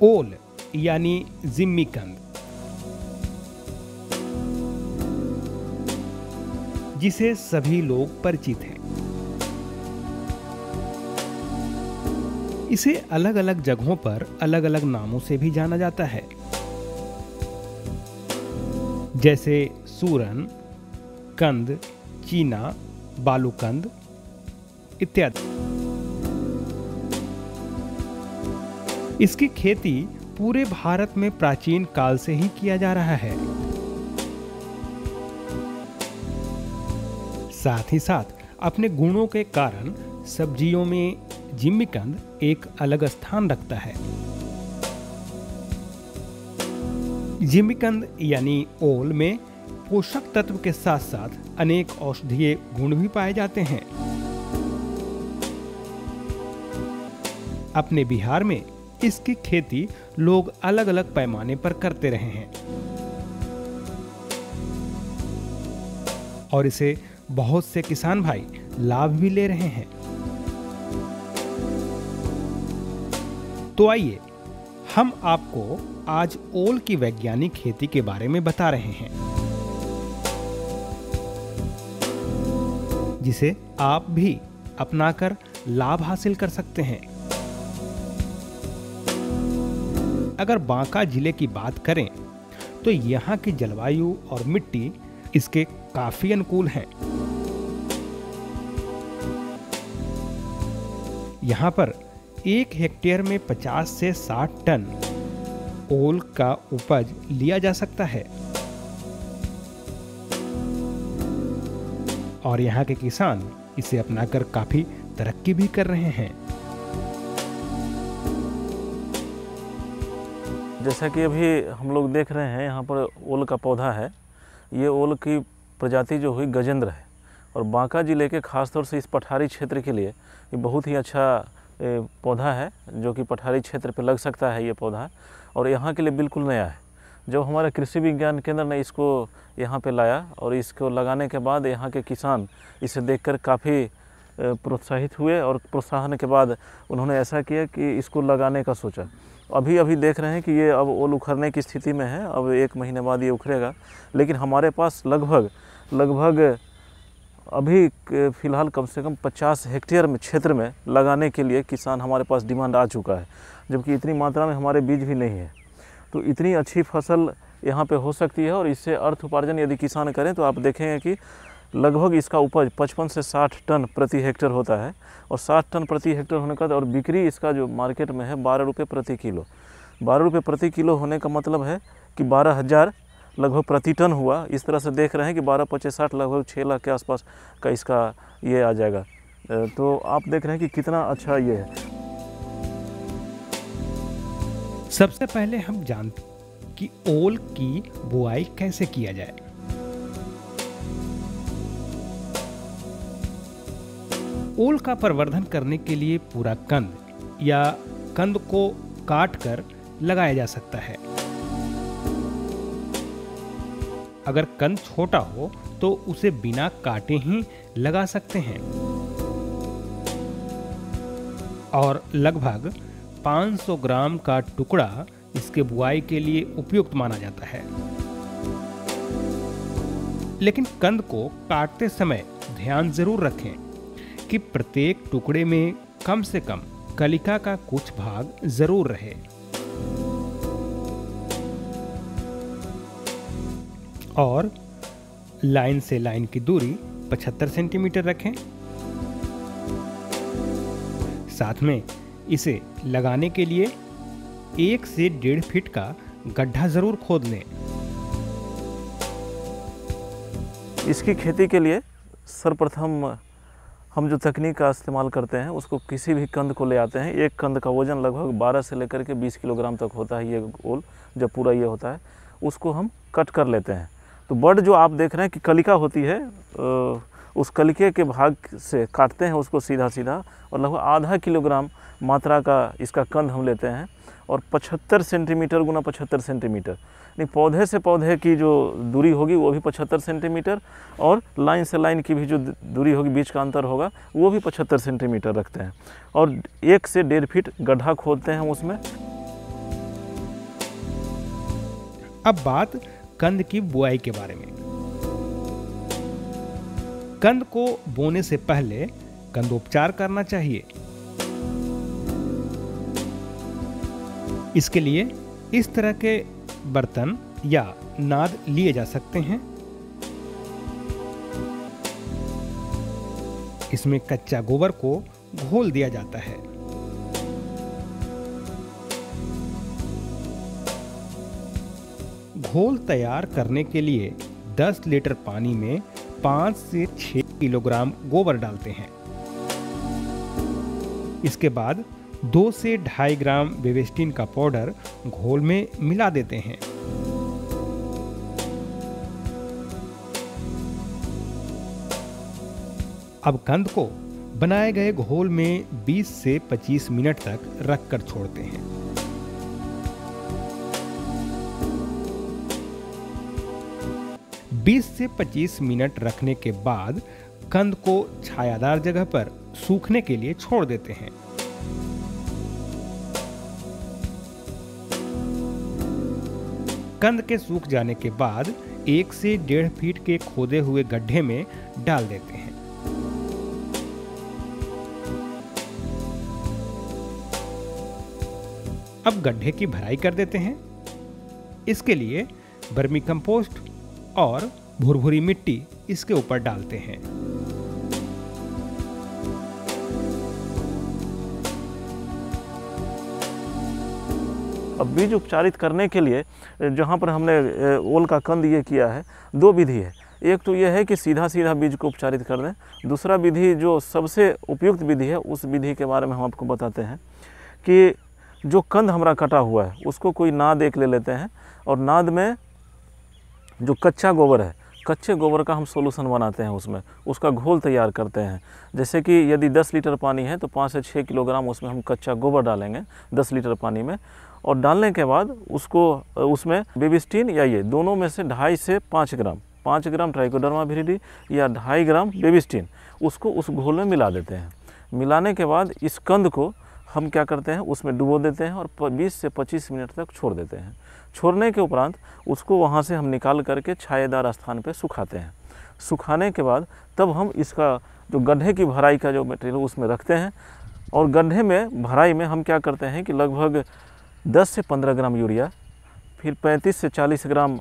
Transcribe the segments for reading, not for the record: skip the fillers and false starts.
ओल यानी जिम्मीकंद, जिसे सभी लोग परिचित हैं। इसे अलग अलग जगहों पर अलग अलग नामों से भी जाना जाता है, जैसे सूरन, कंद, चीना, बालूकंद इत्यादि। इसकी खेती पूरे भारत में प्राचीन काल से ही किया जा रहा है। साथ ही साथ अपने गुणों के कारण सब्जियों में जिम्मीकंद एक अलग स्थान रखता है। जिम्मीकंद यानी ओल में पोषक तत्व के साथ साथ अनेक औषधीय गुण भी पाए जाते हैं। अपने बिहार में इसकी खेती लोग अलग अलग पैमाने पर करते रहे हैं और इसे बहुत से किसान भाई लाभ भी ले रहे हैं। तो आइए हम आपको आज ओल की वैज्ञानिक खेती के बारे में बता रहे हैं, जिसे आप भी अपनाकर लाभ हासिल कर सकते हैं। अगर बांका जिले की बात करें तो यहाँ की जलवायु और मिट्टी इसके काफी अनुकूल हैं। यहाँ पर 1 हेक्टेयर में 50 से 60 टन ओल का उपज लिया जा सकता है और यहाँ के किसान इसे अपनाकर काफी तरक्की भी कर रहे हैं। जैसा कि अभी हम लोग देख रहे हैं, यहाँ पर ओल का पौधा है। ये ओल की प्रजाति जो हुई गजेंद्र है और बांका ज़िले के खासतौर से इस पठारी क्षेत्र के लिए ये बहुत ही अच्छा पौधा है, जो कि पठारी क्षेत्र पे लग सकता है ये पौधा, और यहाँ के लिए बिल्कुल नया है। जब हमारे कृषि विज्ञान केंद्र ने इसको यहाँ पे लाया और इसको लगाने के बाद यहाँ के किसान इसे देखकर काफ़ी प्रोत्साहित हुए और प्रोत्साहन के बाद उन्होंने ऐसा किया कि इसको लगाने का सोचा। अभी देख रहे हैं कि ये अब ओल उखड़ने की स्थिति में है, अब 1 महीने बाद ये उखड़ेगा। लेकिन हमारे पास लगभग अभी फ़िलहाल कम से कम 50 हेक्टेयर में क्षेत्र में लगाने के लिए किसान हमारे पास डिमांड आ चुका है, जबकि इतनी मात्रा में हमारे बीज भी नहीं है। तो इतनी अच्छी फसल यहाँ पे हो सकती है और इससे अर्थ उपार्जन यदि किसान करें तो आप देखेंगे कि लगभग इसका उपज 55 से 60 टन प्रति हेक्टेयर होता है और 60 टन प्रति हेक्टेयर होने का और बिक्री इसका जो मार्केट में है 12 रुपये प्रति किलो। 12 रुपये प्रति किलो होने का मतलब है कि 12,000 लगभग प्रति टन हुआ। इस तरह से देख रहे हैं कि 12 पचे 60 लगभग 6 लाख के आसपास का इसका ये आ जाएगा। तो आप देख रहे हैं कि कितना अच्छा ये है। सबसे पहले हम जानते हैं कि ओल की बुआई कैसे किया जाए। ओल का प्रवर्धन करने के लिए पूरा कंद या कंद को काटकर लगाया जा सकता है। अगर कंद छोटा हो तो उसे बिना काटे ही लगा सकते हैं और लगभग 500 ग्राम का टुकड़ा इसके बुआई के लिए उपयुक्त माना जाता है। लेकिन कंद को काटते समय ध्यान जरूर रखें कि प्रत्येक टुकड़े में कम से कम कलिका का कुछ भाग जरूर रहे और लाइन से लाइन की दूरी 75 सेंटीमीटर रखें। साथ में इसे लगाने के लिए 1 से 1.5 फीट का गड्ढा जरूर खोद लें। इसकी खेती के लिए सर्वप्रथम हम जो तकनीक का इस्तेमाल करते हैं उसको किसी भी कंद को ले आते हैं। एक कंद का वजन लगभग 12 से लेकर के 20 किलोग्राम तक होता है। ये ओल जब पूरा ये होता है उसको हम कट कर लेते हैं। तो बड जो आप देख रहे हैं कि कलिका होती है, उस कलिके के भाग से काटते हैं उसको सीधा सीधा और लगभग आधा किलोग्राम मात्रा का इसका कंद हम लेते हैं और 75 सेंटीमीटर गुना 75 सेंटीमीटर नहीं, पौधे से पौधे की जो दूरी होगी वो भी 75 सेंटीमीटर और लाइन से लाइन की भी जो दूरी होगी, बीच का अंतर होगा, वो भी 75 सेंटीमीटर रखते हैं और 1 से 1.5 फीट गड्ढा खोदते हैं हम उसमें। अब बात कंद की बुआई के बारे में। कंद को बोने से पहले कंदोपचार करना चाहिए। इसके लिए इस तरह के बर्तन या नाद लिए जा सकते हैं। इसमें कच्चा गोबर को घोल दिया जाता है। घोल तैयार करने के लिए 10 लीटर पानी में 5 से 6 किलोग्राम गोबर डालते हैं। इसके बाद 2 से 2.5 ग्राम बेविस्टिन का पाउडर घोल में मिला देते हैं। अब कंद को बनाए गए घोल में 20 से 25 मिनट तक रखकर छोड़ते हैं। बीस से 25 मिनट रखने के बाद कंद को छायादार जगह पर सूखने के लिए छोड़ देते हैं। कंद के सूख जाने के बाद 1 से 1.5 फीट के खोदे हुए गड्ढे में डाल देते हैं। अब गड्ढे की भराई कर देते हैं। इसके लिए वर्मी कंपोस्ट और भुरभुरी मिट्टी इसके ऊपर डालते हैं। अब बीज उपचारित करने के लिए जहाँ पर हमने ओल का कंद ये किया है, 2 विधि है। एक तो ये है कि सीधा सीधा बीज को उपचारित कर दें। दूसरा विधि जो सबसे उपयुक्त विधि है, उस विधि के बारे में हम आपको बताते हैं कि जो कंद हमारा कटा हुआ है उसको कोई नाद एक ले लेते हैं और नाद में जो कच्चा गोबर है, कच्चे गोबर का हम सोल्यूशन बनाते हैं, उसमें उसका घोल तैयार करते हैं। जैसे कि यदि 10 लीटर पानी है तो 5 से 6 किलोग्राम उसमें हम कच्चा गोबर डालेंगे 10 लीटर पानी में, और डालने के बाद उसको उसमें बेबिस्टिन या ये दोनों में से 2.5 से 5 ग्राम ट्राइकोडर्मा विरिडी या 2.5 ग्राम बेबिस्टिन उसको उस घोल में मिला देते हैं। मिलाने के बाद इस कंद को हम क्या करते हैं, उसमें डुबो देते हैं और 20 से 25 मिनट तक छोड़ देते हैं। छोड़ने के उपरांत उसको वहाँ से हम निकाल करके छायेदार स्थान पे सुखाते हैं। सुखाने के बाद तब हम इसका जो गड्ढे की भराई का जो मटेरियल उसमें रखते हैं, और गड्ढे में भराई में हम क्या करते हैं कि लगभग 10 से 15 ग्राम यूरिया, फिर 35 से 40 ग्राम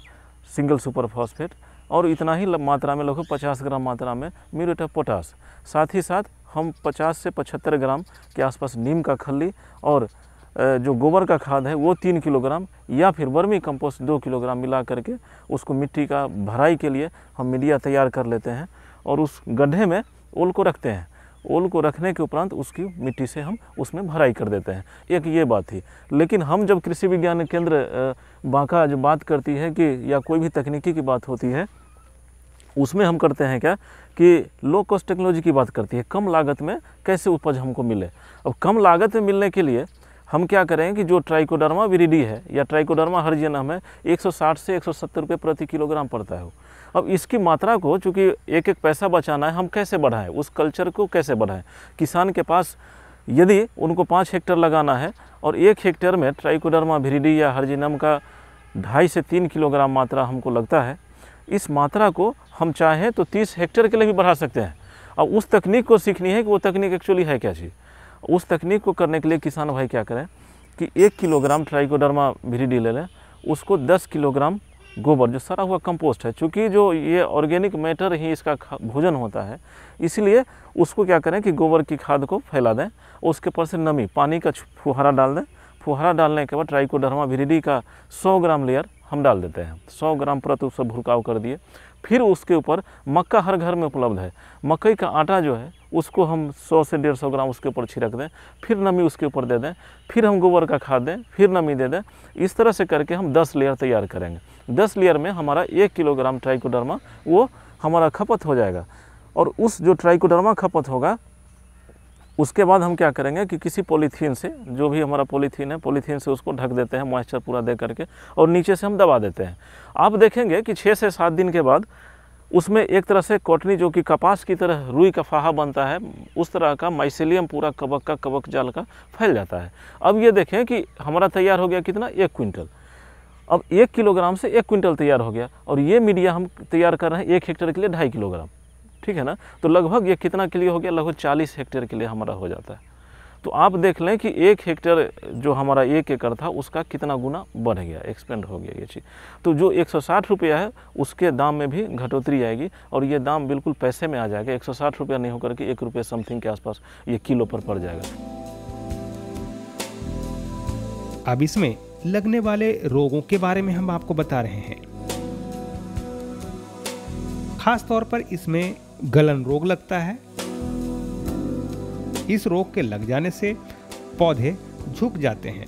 सिंगल सुपर फॉस्फेट और इतना ही मात्रा में लगभग 50 ग्राम मात्रा में म्यूरेट ऑफ पोटास, साथ ही साथ हम 50 से 75 ग्राम के आसपास नीम का खल्ली और जो गोबर का खाद है वो 3 किलोग्राम या फिर वर्मी कंपोस्ट 2 किलोग्राम मिला करके उसको मिट्टी का भराई के लिए हम मीडिया तैयार कर लेते हैं और उस गड्ढे में ओल को रखते हैं। ओल को रखने के उपरांत उसकी मिट्टी से हम उसमें भराई कर देते हैं। एक ये बात थी। लेकिन हम जब कृषि विज्ञान केंद्र बांका जो बात करती है कि या कोई भी तकनीकी की बात होती है, उसमें हम करते हैं क्या कि लो कॉस्ट टेक्नोलॉजी की बात करती है, कम लागत में कैसे उपज हमको मिले। अब कम लागत में मिलने के लिए हम क्या करें कि जो ट्राइकोडर्मा विरिडी है या ट्राइकोडर्मा हर्जियनम है 160 से 170 रुपये प्रति किलोग्राम पड़ता है। अब इसकी मात्रा को चूँकि एक एक पैसा बचाना है, हम कैसे बढ़ाएं, उस कल्चर को कैसे बढ़ाएं। किसान के पास यदि उनको 5 हेक्टेयर लगाना है और 1 हेक्टेयर में ट्राइकोडर्मा विरिडी या हर्जियनम का 2.5 से 3 किलोग्राम मात्रा हमको लगता है, इस मात्रा को हम चाहें तो 30 हेक्टेयर के लिए भी बढ़ा सकते हैं। अब उस तकनीक को सीखनी है कि वो तकनीक एक्चुअली है क्या चीज़। उस तकनीक को करने के लिए किसान भाई क्या करें कि 1 किलोग्राम ट्राइकोडर्मा विरिडी ले लें, उसको 10 किलोग्राम गोबर जो सड़ा हुआ कंपोस्ट है, चूँकि जो ये ऑर्गेनिक मैटर ही इसका भोजन होता है, इसलिए उसको क्या करें कि गोबर की खाद को फैला दें। उसके ऊपर से नमी पानी का फुहारा डाल दें। फुहारा डालने के बाद ट्राइकोडर्मा विरिडी का 100 ग्राम लेयर हम डाल देते हैं। 100 ग्राम प्रति उससे भुरकाव कर दिए। फिर उसके ऊपर मक्का हर घर में उपलब्ध है, मकई का आटा जो है उसको हम 100 से 150 ग्राम उसके ऊपर छिड़क दें, फिर नमी उसके ऊपर दे दें, फिर हम गोबर का खाद दें, फिर नमी दे दें। इस तरह से करके हम 10 लेयर तैयार करेंगे। 10 लेयर में हमारा 1 किलोग्राम ट्राइकोडर्मा वो हमारा खपत हो जाएगा। और उस जो ट्राइकोडर्मा खपत होगा उसके बाद हम क्या करेंगे कि किसी पॉलीथीन से, जो भी हमारा पॉलीथीन है, पॉलीथीन से उसको ढक देते हैं मॉइस्चर पूरा दे करके, और नीचे से हम दबा देते हैं। आप देखेंगे कि 6 से 7 दिन के बाद उसमें एक तरह से कॉटनी जो कि कपास की तरह रुई का फाहा बनता है, उस तरह का माइसेलियम पूरा कवक जाल का फैल जाता है। अब ये देखें कि हमारा तैयार हो गया कितना, 1 क्विंटल। अब 1 किलोग्राम से 1 क्विंटल तैयार हो गया, और ये मीडिया हम तैयार कर रहे हैं 1 हेक्टेयर के लिए 2.5 किलोग्राम, ठीक है ना। तो लगभग ये कितना के लिए हो गया, लगभग 40 हेक्टेयर के लिए हमारा हो जाता है। तो आप देख लें कि 1 हेक्टेयर जो हमारा 1 एकड़ था उसका कितना गुना बढ़ गया, एक्सपेंड हो गया ये चीज़। तो जो 160 रुपया है उसके दाम में भी घटोतरी आएगी, और ये दाम बिल्कुल पैसे में आ जाएगा। 160 रुपया नहीं होकर के 1 रुपये समथिंग के आसपास ये किलो पर पड़ जाएगा। अब इसमें लगने वाले रोगों के बारे में हम आपको बता रहे हैं। खास तौर पर इसमें गलन रोग लगता है। इस रोग के लग जाने से पौधे झुक जाते हैं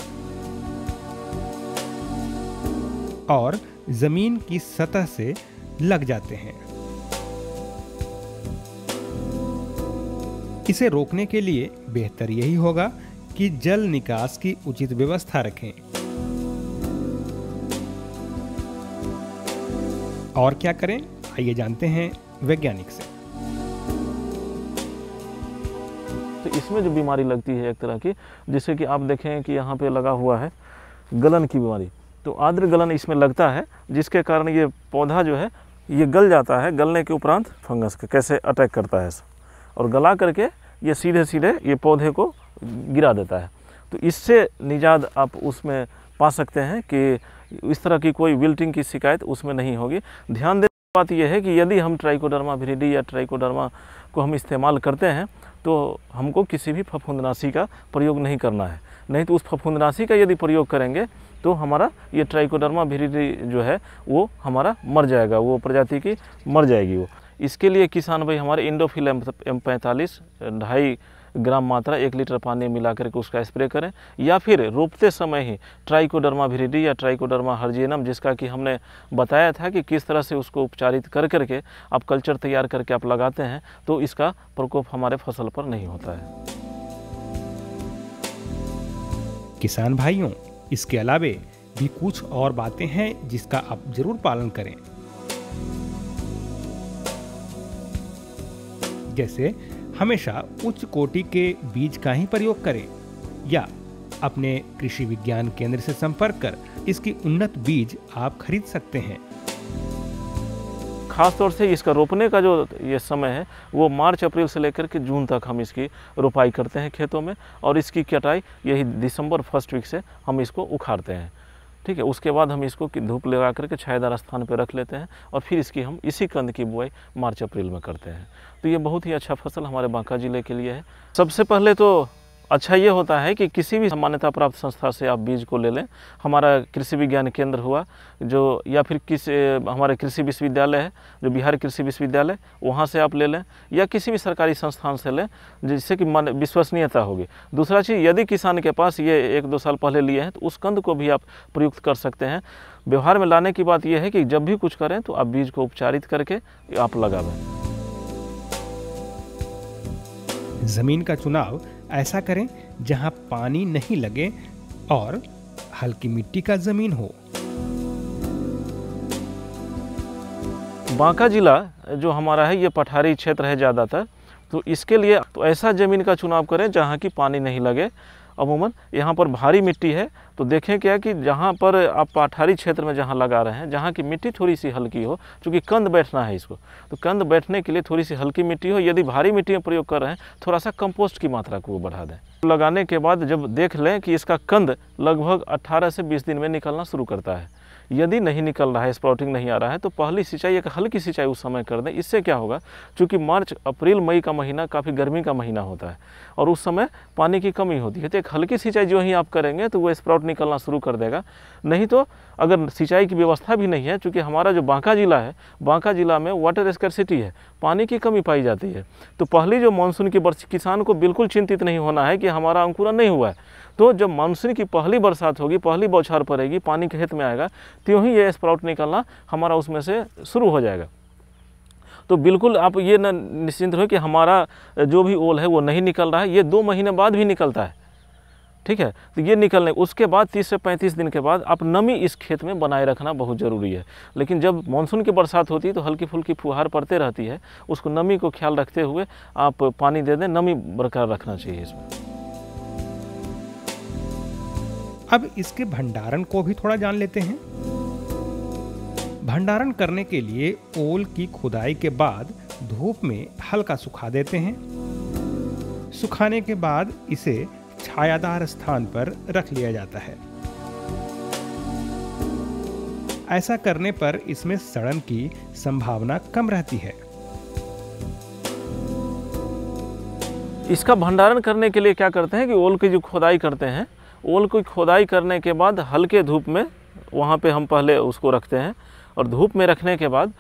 और जमीन की सतह से लग जाते हैं। इसे रोकने के लिए बेहतर यही होगा कि जल निकास की उचित व्यवस्था रखें। और क्या करें, आइए जानते हैं वैज्ञानिक से। तो इसमें जो बीमारी लगती है एक तरह की, जिससे कि आप देखें कि यहाँ पे लगा हुआ है गलन की बीमारी, तो आर्द्र गलन इसमें लगता है, जिसके कारण ये पौधा जो है ये गल जाता है। गलने के उपरांत फंगस के कैसे अटैक करता है और गला करके ये सीधे सीधे ये पौधे को गिरा देता है। तो इससे निजात आप उसमें पा सकते हैं कि इस तरह की कोई विल्टिंग की शिकायत उसमें नहीं होगी। ध्यान देने की बात यह है कि यदि हम ट्राइकोडर्मा विरिडी या ट्राइकोडर्मा को हम इस्तेमाल करते हैं तो हमको किसी भी फफूंदनाशी का प्रयोग नहीं करना है। नहीं तो उस फफूंदनाशी का यदि प्रयोग करेंगे तो हमारा ये ट्राइकोडर्मा विरिडी जो है वो हमारा मर जाएगा, वो प्रजाति की मर जाएगी वो। इसके लिए किसान भाई हमारे इंडोफिल M45 2.5 ग्राम मात्रा 1 लीटर पानी मिला करके उसका स्प्रे करें, या फिर रोपते समय ही ट्राइकोडर्मा विरिडी या ट्राइकोडर्मा हर्जियनम, जिसका कि हमने बताया था कि किस तरह से उसको उपचारित कर करके आप कल्चर तैयार करके आप लगाते हैं, तो इसका प्रकोप हमारे फसल पर नहीं होता है। किसान भाइयों, इसके अलावे भी कुछ और बातें हैं जिसका आप जरूर पालन करें। जैसे हमेशा उच्च कोटि के बीज का ही प्रयोग करें, या अपने कृषि विज्ञान केंद्र से संपर्क कर इसकी उन्नत बीज आप खरीद सकते हैं। खास तौर से इसका रोपने का जो ये समय है वो मार्च अप्रैल से लेकर के जून तक हम इसकी रोपाई करते हैं खेतों में, और इसकी कटाई यही दिसंबर फर्स्ट वीक से हम इसको उखाड़ते हैं। ठीक है, उसके बाद हम इसको धूप लगा करके छायादार स्थान पर रख लेते हैं, और फिर इसकी हम इसी कंद की बुआई मार्च अप्रैल में करते हैं। तो ये बहुत ही अच्छा फसल हमारे बांका जिले के लिए है। सबसे पहले तो अच्छा ये होता है कि किसी भी मान्यता प्राप्त संस्था से आप बीज को ले लें। हमारा कृषि विज्ञान केंद्र हुआ जो, या फिर हमारे कृषि विश्वविद्यालय है जो बिहार कृषि विश्वविद्यालय, वहाँ से आप ले लें, या किसी भी सरकारी संस्थान से लें जिससे कि विश्वसनीयता होगी। दूसरा चीज़, यदि किसान के पास ये 1-2 साल पहले लिए हैं तो उस कंद को भी आप प्रयुक्त कर सकते हैं। व्यवहार में लाने की बात यह है कि जब भी कुछ करें तो आप बीज को उपचारित करके आप लगावें। जमीन का चुनाव ऐसा करें जहां पानी नहीं लगे और हल्की मिट्टी का जमीन हो। बांका जिला जो हमारा है ये पठारी क्षेत्र है ज़्यादातर, तो इसके लिए तो ऐसा ज़मीन का चुनाव करें जहाँ की पानी नहीं लगे। अमूमन यहाँ पर भारी मिट्टी है, तो देखें क्या कि जहाँ पर आप पठारी क्षेत्र में जहाँ लगा रहे हैं, जहाँ की मिट्टी थोड़ी सी हल्की हो, क्योंकि कंद बैठना है इसको, तो कंद बैठने के लिए थोड़ी सी हल्की मिट्टी हो। यदि भारी मिट्टी में प्रयोग कर रहे हैं, थोड़ा सा कंपोस्ट की मात्रा को बढ़ा दें। लगाने के बाद जब देख लें कि इसका कंद लगभग 18 से 20 दिन में निकलना शुरू करता है, यदि नहीं निकल रहा है, स्प्राउटिंग नहीं आ रहा है, तो पहली सिंचाई एक हल्की सिंचाई उस समय कर दें। इससे क्या होगा, चूँकि मार्च अप्रैल मई का महीना काफ़ी गर्मी का महीना होता है और उस समय पानी की कमी होती है, तो एक हल्की सिंचाई जो ही आप करेंगे तो वो स्प्राउट निकलना शुरू कर देगा। नहीं तो अगर सिंचाई की व्यवस्था भी नहीं है, चूँकि हमारा जो बांका जिला है, बांका जिला में वाटर स्कैरसिटी है, पानी की कमी पाई जाती है, तो पहली जो मानसून की वर्षा, किसान को बिल्कुल चिंतित नहीं होना है कि हमारा अंकुरण नहीं हुआ है। तो जब मानसून की पहली बरसात होगी, पहली बौछार पड़ेगी, पानी खेत में आएगा, त्यों ही ये स्प्राउट निकलना हमारा उसमें से शुरू हो जाएगा। तो बिल्कुल आप ये निश्चिंत रहो कि हमारा जो भी ओल है वो नहीं निकल रहा है, ये 2 महीने बाद भी निकलता है। ठीक है, तो ये निकलने उसके बाद 30 से 35 दिन के बाद आप नमी इस खेत में बनाए रखना बहुत ज़रूरी है। लेकिन जब मानसून की बरसात होती है तो हल्की फुल्की फुहार पड़ते रहती है, उसको नमी को ख्याल रखते हुए आप पानी दे दें, नमी बरकरार रखना चाहिए इसमें। अब इसके भंडारण को भी थोड़ा जान लेते हैं। भंडारण करने के लिए ओल की खुदाई के बाद धूप में हल्का सुखा देते हैं। सुखाने के बाद इसे छायादार स्थान पर रख लिया जाता है। ऐसा करने पर इसमें सड़न की संभावना कम रहती है। इसका भंडारण करने के लिए क्या करते हैं कि ओल की जो खुदाई करते हैं, ओल की खुदाई करने के बाद हल्के धूप में वहाँ पे हम पहले उसको रखते हैं और धूप में रखने के बाद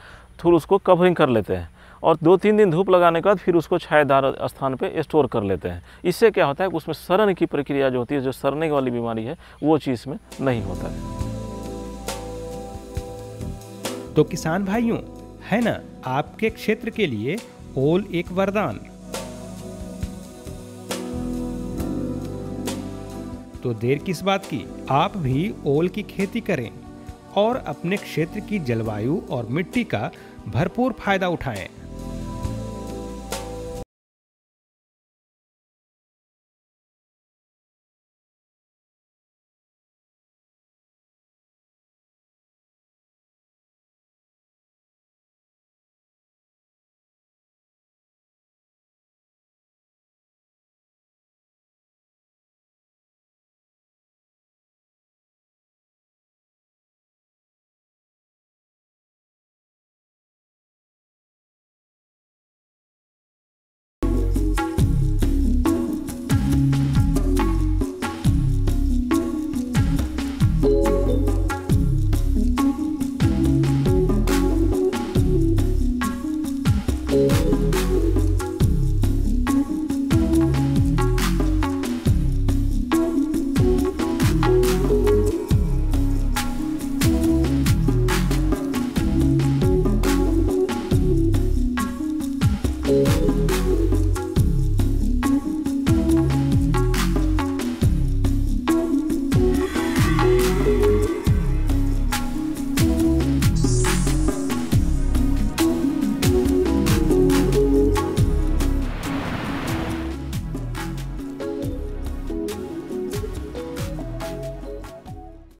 थोड़ा उसको कवरिंग कर लेते हैं और 2-3 दिन धूप लगाने के बाद फिर उसको छायादार स्थान पे स्टोर कर लेते हैं। इससे क्या होता है कि उसमें सड़न की प्रक्रिया जो होती है, जो सड़ने वाली बीमारी है, वो चीज़ में नहीं होता है। तो किसान भाइयों, है ना आपके क्षेत्र के लिए ओल एक वरदान। तो देर किस बात की, आप भी ओल की खेती करें और अपने क्षेत्र की जलवायु और मिट्टी का भरपूर फायदा उठाएं।